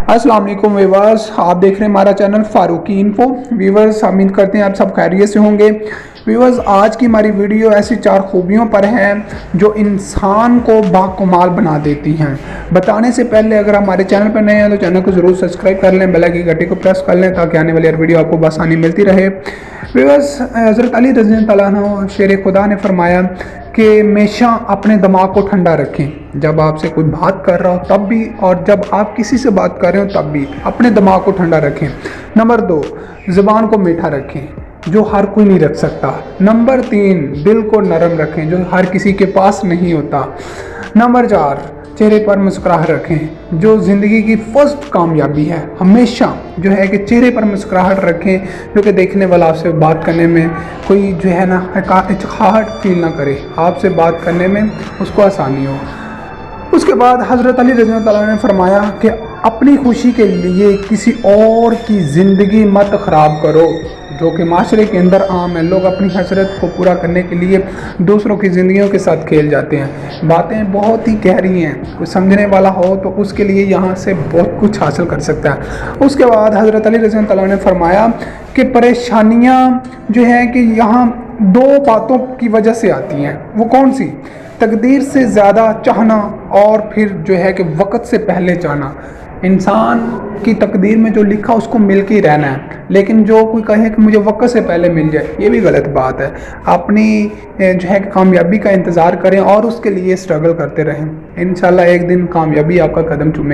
अस्सलाम वालेकुम व्यूअर्स, आप देख रहे हैं हमारा चैनल फारूकी इन्फो। व्यूअर्स, उम्मीद करते हैं आप सब खैरियत से होंगे। व्यूअर्स, आज की हमारी वीडियो ऐसी 4 खूबियों पर है जो इंसान को बाकमाल बना देती हैं। बताने से पहले अगर हमारे चैनल पर नए हैं तो चैनल को ज़रूर सब्सक्राइब कर लें, बेल की घंटी को प्रेस कर लें ताकि आने वाली हर वीडियो आपको बआसानी मिलती रहे। व्यूअर्स, हज़रत अली रज़ी अल्लाह तआला अन्हु शेर खुदा ने फरमाया कि हमेशा अपने दिमाग को ठंडा रखें। जब आपसे कोई बात कर रहा हो तब भी, और जब आप किसी से बात कर रहे हो तब भी अपने दिमाग को ठंडा रखें। नंबर 2, ज़ुबान को मीठा रखें जो हर कोई नहीं रख सकता। नंबर 3, दिल को नरम रखें जो हर किसी के पास नहीं होता। नंबर 4, चेहरे पर मुस्कुराहट रखें जो ज़िंदगी की फर्स्ट कामयाबी है। हमेशा जो है कि चेहरे पर मुस्कुराहट रखें जो कि देखने वाला आपसे बात करने में कोई जो है ना हिचकिचाहट फील ना करे, आपसे बात करने में उसको आसानी हो। उसके बाद हज़रत अली रज़ी अल्लाह तआला ने फरमाया कि अपनी खुशी के लिए किसी और की ज़िंदगी मत ख़राब करो, जो कि माशरे के अंदर आम है। लोग अपनी हसरत को पूरा करने के लिए दूसरों की ज़िंदगियों के साथ खेल जाते हैं। बातें बहुत ही गहरी हैं, कोई समझने वाला हो तो उसके लिए यहाँ से बहुत कुछ हासिल कर सकता है। उसके बाद हज़रत अली रज़ी अल्लाह तआला ने फरमाया कि परेशानियाँ जो है कि यहाँ 2 बातों की वजह से आती हैं। वो कौन सी? तकदीर से ज़्यादा चाहना और फिर जो है कि वक्त से पहले चाहना। इंसान की तकदीर में जो लिखा उसको मिल के ही रहना है, लेकिन जो कोई कहे कि मुझे वक्त से पहले मिल जाए, ये भी गलत बात है। अपनी जो है कामयाबी का इंतज़ार करें और उसके लिए स्ट्रगल करते रहें। इंशाल्लाह एक दिन कामयाबी आपका कदम चूमे।